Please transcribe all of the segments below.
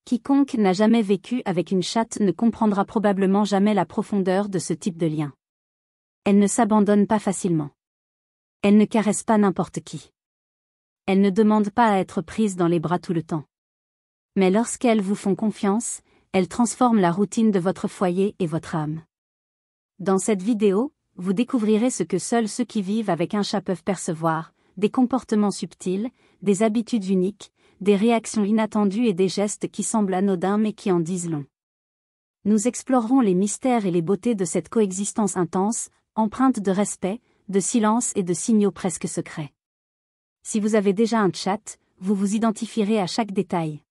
Quiconque n'a jamais vécu avec une chatte ne comprendra probablement jamais la profondeur de ce type de lien. Elle ne s'abandonne pas facilement. Elle ne caresse pas n'importe qui. Elle ne demande pas à être prise dans les bras tout le temps. Mais lorsqu'elles vous font confiance, elles transforment la routine de votre foyer et votre âme. Dans cette vidéo, vous découvrirez ce que seuls ceux qui vivent avec un chat peuvent percevoir, des comportements subtils, des habitudes uniques, des réactions inattendues et des gestes qui semblent anodins mais qui en disent long. Nous explorerons les mystères et les beautés de cette coexistence intense, empreinte de respect, de silence et de signaux presque secrets. Si vous avez déjà un chat, vous vous identifierez à chaque détail.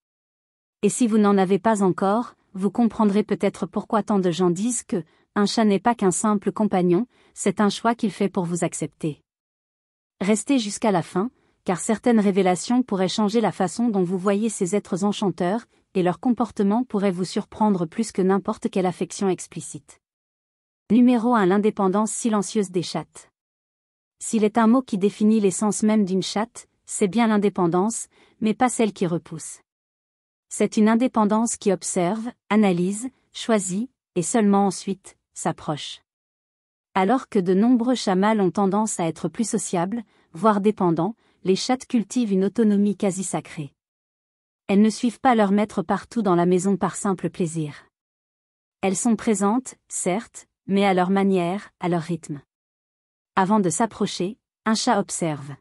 Et si vous n'en avez pas encore, vous comprendrez peut-être pourquoi tant de gens disent que un chat n'est pas qu'un simple compagnon, c'est un choix qu'il fait pour vous accepter. Restez jusqu'à la fin, car certaines révélations pourraient changer la façon dont vous voyez ces êtres enchanteurs, et leur comportement pourrait vous surprendre plus que n'importe quelle affection explicite. Numéro 1. L'indépendance silencieuse des chattes. S'il est un mot qui définit l'essence même d'une chatte, c'est bien l'indépendance, mais pas celle qui repousse. C'est une indépendance qui observe, analyse, choisit, et seulement ensuite, s'approche. Alors que de nombreux chats mâles ont tendance à être plus sociables, voire dépendants, les chattes cultivent une autonomie quasi sacrée. Elles ne suivent pas leur maître partout dans la maison par simple plaisir. Elles sont présentes, certes, mais à leur manière, à leur rythme. Avant de s'approcher, un chat observe.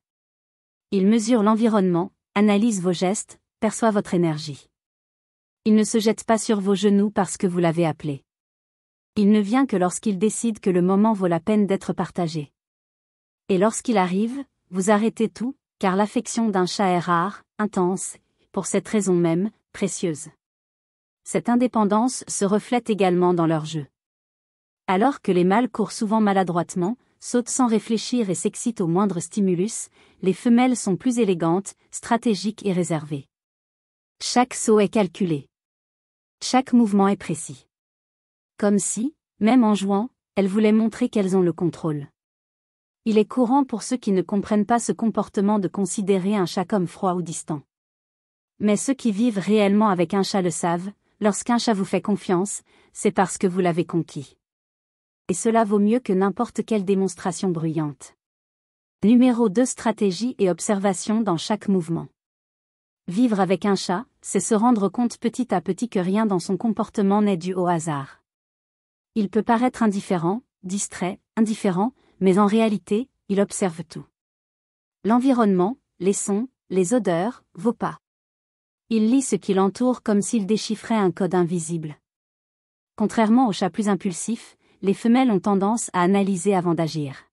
Il mesure l'environnement, analyse vos gestes, perçoit votre énergie. Il ne se jette pas sur vos genoux parce que vous l'avez appelé. Il ne vient que lorsqu'il décide que le moment vaut la peine d'être partagé. Et lorsqu'il arrive, vous arrêtez tout, car l'affection d'un chat est rare, intense, pour cette raison même, précieuse. Cette indépendance se reflète également dans leur jeu. Alors que les mâles courent souvent maladroitement, sautent sans réfléchir et s'excitent au moindre stimulus, les femelles sont plus élégantes, stratégiques et réservées. Chaque saut est calculé. Chaque mouvement est précis. Comme si, même en jouant, elles voulaient montrer qu'elles ont le contrôle. Il est courant pour ceux qui ne comprennent pas ce comportement de considérer un chat comme froid ou distant. Mais ceux qui vivent réellement avec un chat le savent, lorsqu'un chat vous fait confiance, c'est parce que vous l'avez conquis. Et cela vaut mieux que n'importe quelle démonstration bruyante. Numéro 2. Stratégie et observation dans chaque mouvement. Vivre avec un chat, c'est se rendre compte petit à petit que rien dans son comportement n'est dû au hasard. Il peut paraître indifférent, distrait, indifférent, mais en réalité, il observe tout. L'environnement, les sons, les odeurs, vos pas. Il lit ce qui l'entoure comme s'il déchiffrait un code invisible. Contrairement aux chats plus impulsifs, les femelles ont tendance à analyser avant d'agir.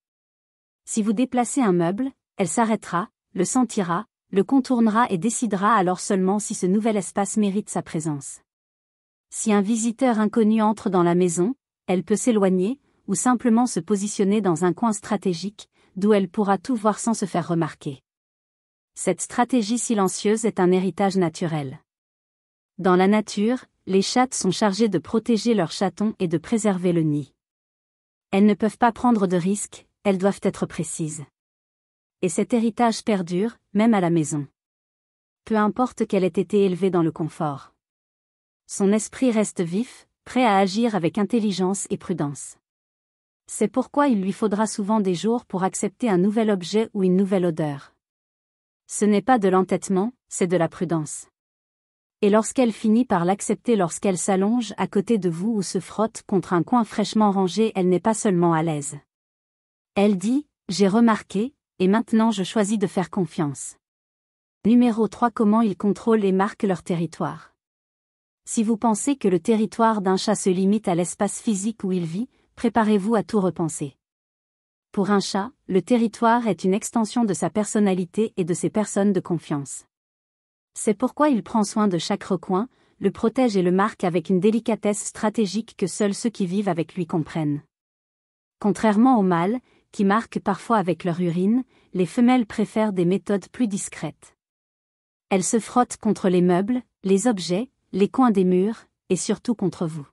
Si vous déplacez un meuble, elle s'arrêtera, le sentira, le contournera et décidera alors seulement si ce nouvel espace mérite sa présence. Si un visiteur inconnu entre dans la maison, elle peut s'éloigner, ou simplement se positionner dans un coin stratégique, d'où elle pourra tout voir sans se faire remarquer. Cette stratégie silencieuse est un héritage naturel. Dans la nature, les chattes sont chargées de protéger leurs chatons et de préserver le nid. Elles ne peuvent pas prendre de risques, elles doivent être précises. Et cet héritage perdure, même à la maison. Peu importe qu'elle ait été élevée dans le confort. Son esprit reste vif, prêt à agir avec intelligence et prudence. C'est pourquoi il lui faudra souvent des jours pour accepter un nouvel objet ou une nouvelle odeur. Ce n'est pas de l'entêtement, c'est de la prudence. Et lorsqu'elle finit par l'accepter lorsqu'elle s'allonge à côté de vous ou se frotte contre un coin fraîchement rangé, elle n'est pas seulement à l'aise. Elle dit, j'ai remarqué, et maintenant je choisis de faire confiance. Numéro 3. Comment ils contrôlent et marquent leur territoire. Si vous pensez que le territoire d'un chat se limite à l'espace physique où il vit, préparez-vous à tout repenser. Pour un chat, le territoire est une extension de sa personnalité et de ses personnes de confiance. C'est pourquoi il prend soin de chaque recoin, le protège et le marque avec une délicatesse stratégique que seuls ceux qui vivent avec lui comprennent. Contrairement aux mâles, qui marquent parfois avec leur urine, les femelles préfèrent des méthodes plus discrètes. Elles se frottent contre les meubles, les objets, les coins des murs, et surtout contre vous.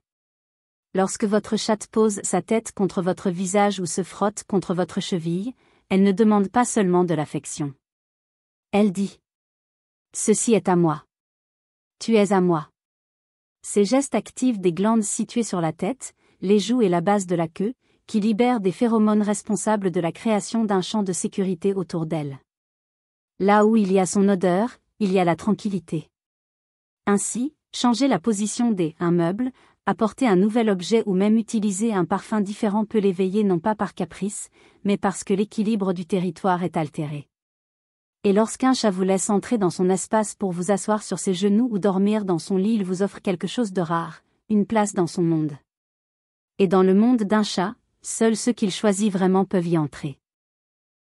Lorsque votre chatte pose sa tête contre votre visage ou se frotte contre votre cheville, elle ne demande pas seulement de l'affection. Elle dit : ceci est à moi. Tu es à moi. Ces gestes activent des glandes situées sur la tête, les joues et la base de la queue, qui libèrent des phéromones responsables de la création d'un champ de sécurité autour d'elle. Là où il y a son odeur, il y a la tranquillité. Ainsi, changer la position un meuble, apporter un nouvel objet ou même utiliser un parfum différent peut l'éveiller non pas par caprice, mais parce que l'équilibre du territoire est altéré. Et lorsqu'un chat vous laisse entrer dans son espace pour vous asseoir sur ses genoux ou dormir dans son lit, il vous offre quelque chose de rare, une place dans son monde. Et dans le monde d'un chat, seuls ceux qu'il choisit vraiment peuvent y entrer.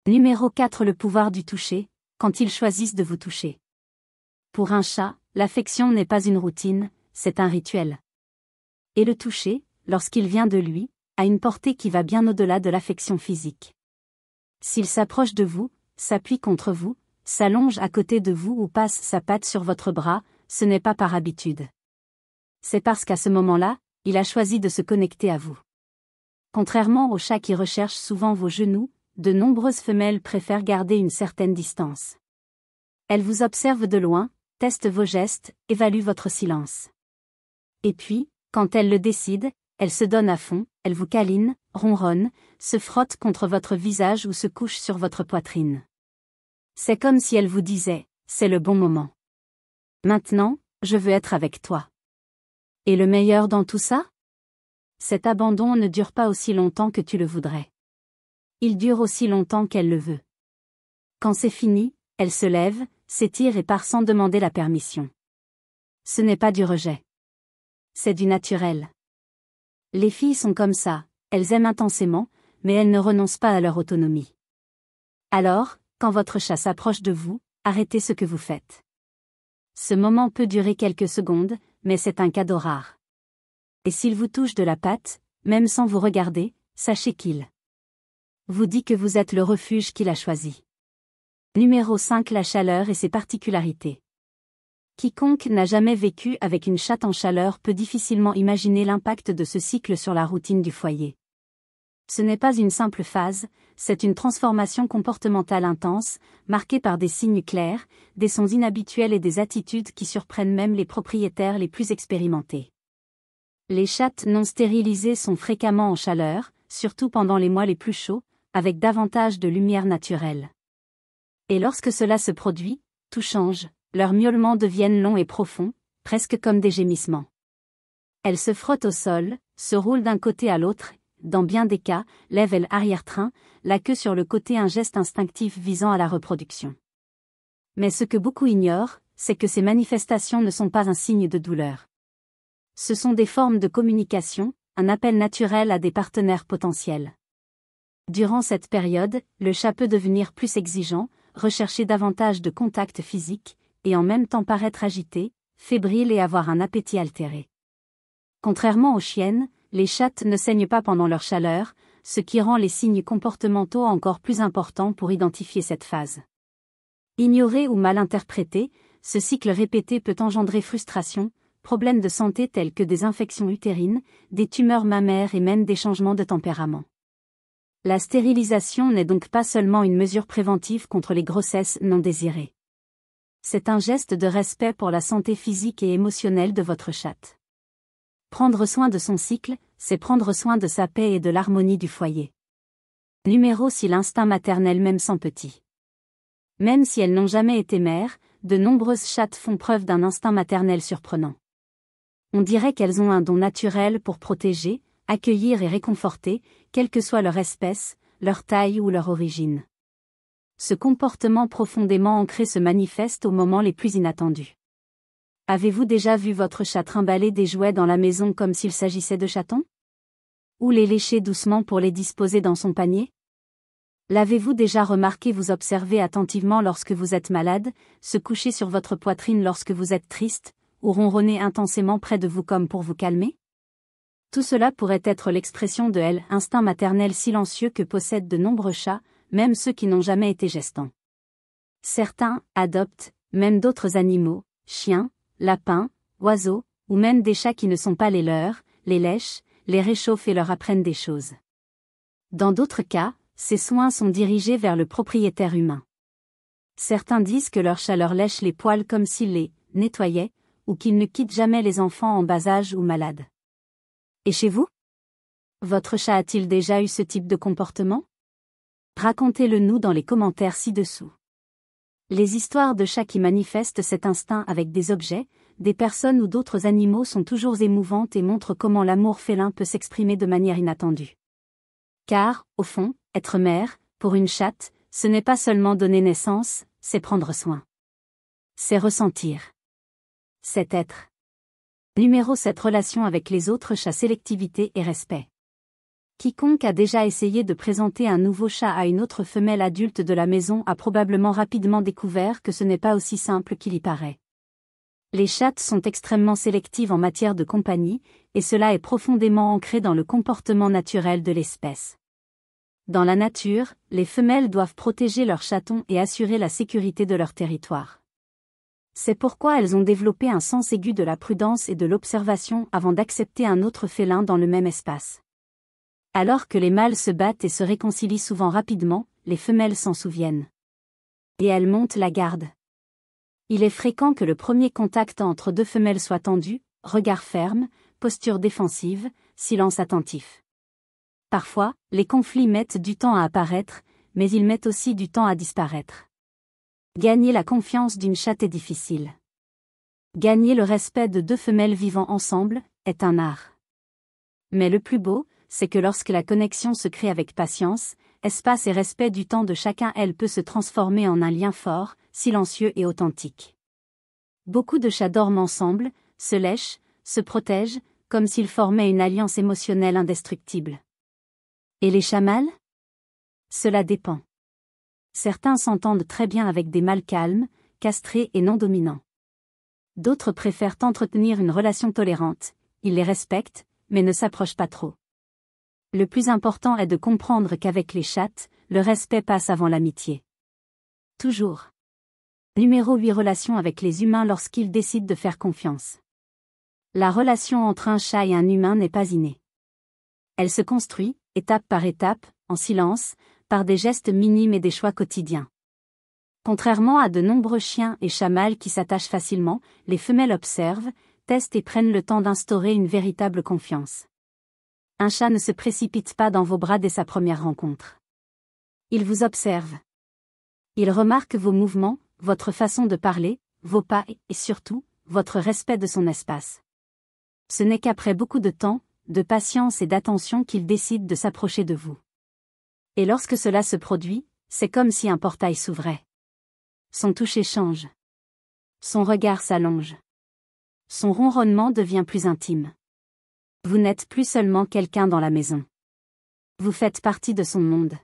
Numéro 4. Le pouvoir du toucher, quand ils choisissent de vous toucher. Pour un chat, l'affection n'est pas une routine, c'est un rituel. Et le toucher, lorsqu'il vient de lui, a une portée qui va bien au-delà de l'affection physique. S'il s'approche de vous, s'appuie contre vous, s'allonge à côté de vous ou passe sa patte sur votre bras, ce n'est pas par habitude. C'est parce qu'à ce moment-là, il a choisi de se connecter à vous. Contrairement aux chats qui recherchent souvent vos genoux, de nombreuses femelles préfèrent garder une certaine distance. Elles vous observent de loin, testent vos gestes, évaluent votre silence. Et puis, quand elles le décident, elles se donnent à fond, elles vous câlinent, ronronnent, se frottent contre votre visage ou se couchent sur votre poitrine. C'est comme si elles vous disaient, c'est le bon moment. Maintenant, je veux être avec toi. Et le meilleur dans tout ça? Cet abandon ne dure pas aussi longtemps que tu le voudrais. Il dure aussi longtemps qu'elle le veut. Quand c'est fini, elle se lève, s'étire et part sans demander la permission. Ce n'est pas du rejet. C'est du naturel. Les filles sont comme ça, elles aiment intensément, mais elles ne renoncent pas à leur autonomie. Alors, quand votre chat s'approche de vous, arrêtez ce que vous faites. Ce moment peut durer quelques secondes, mais c'est un cadeau rare. Et s'il vous touche de la patte, même sans vous regarder, sachez qu'il vous dit que vous êtes le refuge qu'il a choisi. Numéro 5. La chaleur et ses particularités. Quiconque n'a jamais vécu avec une chatte en chaleur peut difficilement imaginer l'impact de ce cycle sur la routine du foyer. Ce n'est pas une simple phase, c'est une transformation comportementale intense, marquée par des signes clairs, des sons inhabituels et des attitudes qui surprennent même les propriétaires les plus expérimentés. Les chattes non stérilisées sont fréquemment en chaleur, surtout pendant les mois les plus chauds, avec davantage de lumière naturelle. Et lorsque cela se produit, tout change, leurs miaulements deviennent longs et profonds, presque comme des gémissements. Elles se frottent au sol, se roulent d'un côté à l'autre, dans bien des cas, lèvent l'arrière-train, la queue sur le côté, un geste instinctif visant à la reproduction. Mais ce que beaucoup ignorent, c'est que ces manifestations ne sont pas un signe de douleur. Ce sont des formes de communication, un appel naturel à des partenaires potentiels. Durant cette période, le chat peut devenir plus exigeant, rechercher davantage de contact physique, et en même temps paraître agité, fébrile et avoir un appétit altéré. Contrairement aux chiennes, les chattes ne saignent pas pendant leur chaleur, ce qui rend les signes comportementaux encore plus importants pour identifier cette phase. Ignoré ou mal interprété, ce cycle répété peut engendrer frustration, problèmes de santé tels que des infections utérines, des tumeurs mammaires et même des changements de tempérament. La stérilisation n'est donc pas seulement une mesure préventive contre les grossesses non désirées. C'est un geste de respect pour la santé physique et émotionnelle de votre chatte. Prendre soin de son cycle, c'est prendre soin de sa paix et de l'harmonie du foyer. Numéro 6. L'instinct maternel même sans petit. Même si elles n'ont jamais été mères, de nombreuses chattes font preuve d'un instinct maternel surprenant. On dirait qu'elles ont un don naturel pour protéger, accueillir et réconforter, quelle que soit leur espèce, leur taille ou leur origine. Ce comportement profondément ancré se manifeste aux moments les plus inattendus. Avez-vous déjà vu votre chat trimballer des jouets dans la maison comme s'il s'agissait de chatons? Ou les lécher doucement pour les disposer dans son panier? L'avez-vous déjà remarqué vous observer attentivement lorsque vous êtes malade, se coucher sur votre poitrine lorsque vous êtes triste, ou ronronner intensément près de vous comme pour vous calmer? Tout cela pourrait être l'expression de l'instinct maternel silencieux que possèdent de nombreux chats, même ceux qui n'ont jamais été gestants. Certains adoptent, même d'autres animaux, chiens, lapins, oiseaux, ou même des chats qui ne sont pas les leurs, les lèchent, les réchauffent et leur apprennent des choses. Dans d'autres cas, ces soins sont dirigés vers le propriétaire humain. Certains disent que leur chat leur lèche les poils comme s'il les nettoyait, ou qu'il ne quitte jamais les enfants en bas âge ou malades. Et chez vous? Votre chat a-t-il déjà eu ce type de comportement? Racontez-le nous dans les commentaires ci-dessous. Les histoires de chats qui manifestent cet instinct avec des objets, des personnes ou d'autres animaux sont toujours émouvantes et montrent comment l'amour félin peut s'exprimer de manière inattendue. Car, au fond, être mère, pour une chatte, ce n'est pas seulement donner naissance, c'est prendre soin. C'est ressentir. C'est être. Numéro 7. Relation avec les autres chats. Sélectivité et respect. Quiconque a déjà essayé de présenter un nouveau chat à une autre femelle adulte de la maison a probablement rapidement découvert que ce n'est pas aussi simple qu'il y paraît. Les chattes sont extrêmement sélectives en matière de compagnie, et cela est profondément ancré dans le comportement naturel de l'espèce. Dans la nature, les femelles doivent protéger leurs chatons et assurer la sécurité de leur territoire. C'est pourquoi elles ont développé un sens aigu de la prudence et de l'observation avant d'accepter un autre félin dans le même espace. Alors que les mâles se battent et se réconcilient souvent rapidement, les femelles s'en souviennent. Et elles montent la garde. Il est fréquent que le premier contact entre deux femelles soit tendu, regard ferme, posture défensive, silence attentif. Parfois, les conflits mettent du temps à apparaître, mais ils mettent aussi du temps à disparaître. Gagner la confiance d'une chatte est difficile. Gagner le respect de deux femelles vivant ensemble est un art. Mais le plus beau, c'est que lorsque la connexion se crée avec patience, espace et respect du temps de chacun, elle peut se transformer en un lien fort, silencieux et authentique. Beaucoup de chats dorment ensemble, se lèchent, se protègent, comme s'ils formaient une alliance émotionnelle indestructible. Et les chats mâles? Cela dépend. Certains s'entendent très bien avec des mâles calmes, castrés et non dominants. D'autres préfèrent entretenir une relation tolérante, ils les respectent, mais ne s'approchent pas trop. Le plus important est de comprendre qu'avec les chattes, le respect passe avant l'amitié. Toujours. Numéro 8. Relation avec les humains lorsqu'ils décident de faire confiance. La relation entre un chat et un humain n'est pas innée. Elle se construit, étape par étape, en silence, par des gestes minimes et des choix quotidiens. Contrairement à de nombreux chiens et chats mâles qui s'attachent facilement, les femelles observent, testent et prennent le temps d'instaurer une véritable confiance. Un chat ne se précipite pas dans vos bras dès sa première rencontre. Il vous observe. Il remarque vos mouvements, votre façon de parler, vos pas et surtout, votre respect de son espace. Ce n'est qu'après beaucoup de temps, de patience et d'attention qu'il décide de s'approcher de vous. Et lorsque cela se produit, c'est comme si un portail s'ouvrait. Son toucher change. Son regard s'allonge. Son ronronnement devient plus intime. Vous n'êtes plus seulement quelqu'un dans la maison. Vous faites partie de son monde.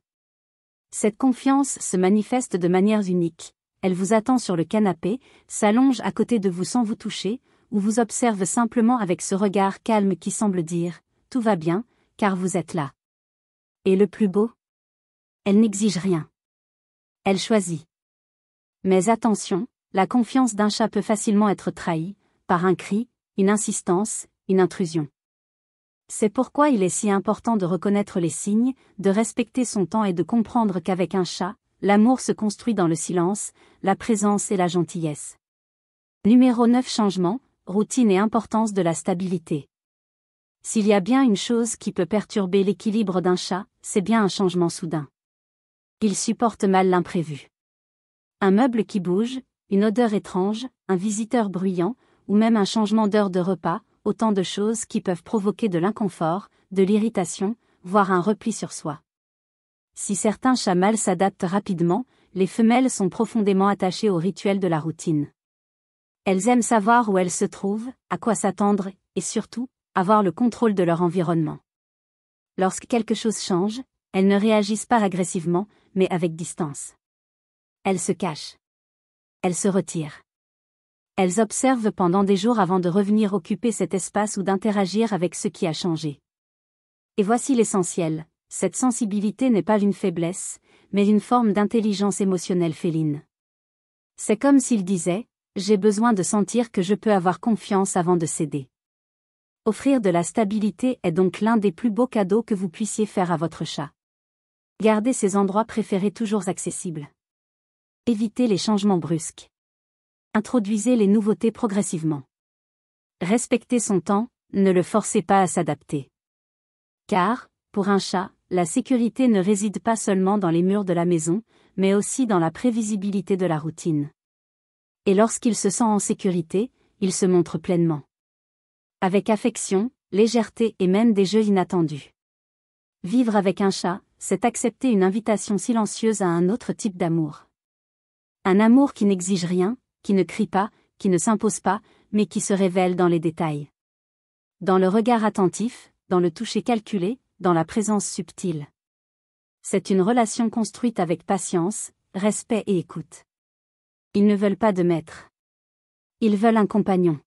Cette confiance se manifeste de manières uniques. Elle vous attend sur le canapé, s'allonge à côté de vous sans vous toucher, ou vous observe simplement avec ce regard calme qui semble dire « Tout va bien, car vous êtes là ». Et le plus beau? Elle n'exige rien. Elle choisit. Mais attention, la confiance d'un chat peut facilement être trahie, par un cri, une insistance, une intrusion. C'est pourquoi il est si important de reconnaître les signes, de respecter son temps et de comprendre qu'avec un chat, l'amour se construit dans le silence, la présence et la gentillesse. Numéro 9. Changement, routine et importance de la stabilité. S'il y a bien une chose qui peut perturber l'équilibre d'un chat, c'est bien un changement soudain. Il supporte mal l'imprévu. Un meuble qui bouge, une odeur étrange, un visiteur bruyant, ou même un changement d'heure de repas, autant de choses qui peuvent provoquer de l'inconfort, de l'irritation, voire un repli sur soi. Si certains chats mâles s'adaptent rapidement, les femelles sont profondément attachées au rituel de la routine. Elles aiment savoir où elles se trouvent, à quoi s'attendre, et surtout, avoir le contrôle de leur environnement. Lorsque quelque chose change, elles ne réagissent pas agressivement, mais avec distance. Elles se cachent. Elles se retirent. Elles observent pendant des jours avant de revenir occuper cet espace ou d'interagir avec ce qui a changé. Et voici l'essentiel, cette sensibilité n'est pas une faiblesse, mais une forme d'intelligence émotionnelle féline. C'est comme s'il disait, j'ai besoin de sentir que je peux avoir confiance avant de céder. Offrir de la stabilité est donc l'un des plus beaux cadeaux que vous puissiez faire à votre chat. Gardez ses endroits préférés toujours accessibles. Évitez les changements brusques. Introduisez les nouveautés progressivement. Respectez son temps, ne le forcez pas à s'adapter. Car, pour un chat, la sécurité ne réside pas seulement dans les murs de la maison, mais aussi dans la prévisibilité de la routine. Et lorsqu'il se sent en sécurité, il se montre pleinement. Avec affection, légèreté et même des jeux inattendus. Vivre avec un chat, c'est accepter une invitation silencieuse à un autre type d'amour. Un amour qui n'exige rien, qui ne crie pas, qui ne s'impose pas, mais qui se révèle dans les détails. Dans le regard attentif, dans le toucher calculé, dans la présence subtile. C'est une relation construite avec patience, respect et écoute. Ils ne veulent pas de maître. Ils veulent un compagnon.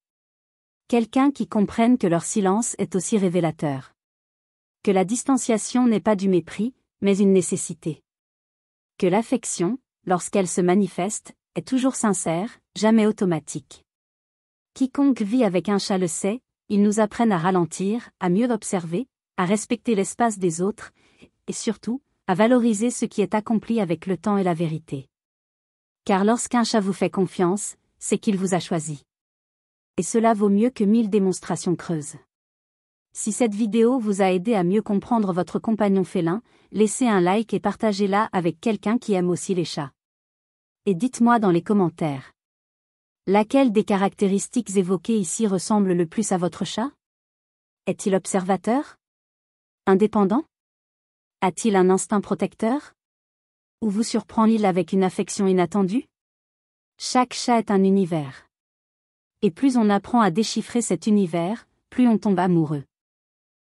Quelqu'un qui comprenne que leur silence est aussi révélateur. Que la distanciation n'est pas du mépris, mais une nécessité. Que l'affection, lorsqu'elle se manifeste, est toujours sincère, jamais automatique. Quiconque vit avec un chat le sait, ils nous apprennent à ralentir, à mieux observer, à respecter l'espace des autres, et surtout, à valoriser ce qui est accompli avec le temps et la vérité. Car lorsqu'un chat vous fait confiance, c'est qu'il vous a choisi. Et cela vaut mieux que 1000 démonstrations creuses. Si cette vidéo vous a aidé à mieux comprendre votre compagnon félin, laissez un like et partagez-la avec quelqu'un qui aime aussi les chats. Et dites-moi dans les commentaires. Laquelle des caractéristiques évoquées ici ressemble le plus à votre chat? Est-il observateur? Indépendant? A-t-il un instinct protecteur? Ou vous surprend-il avec une affection inattendue? Chaque chat est un univers. Et plus on apprend à déchiffrer cet univers, plus on tombe amoureux.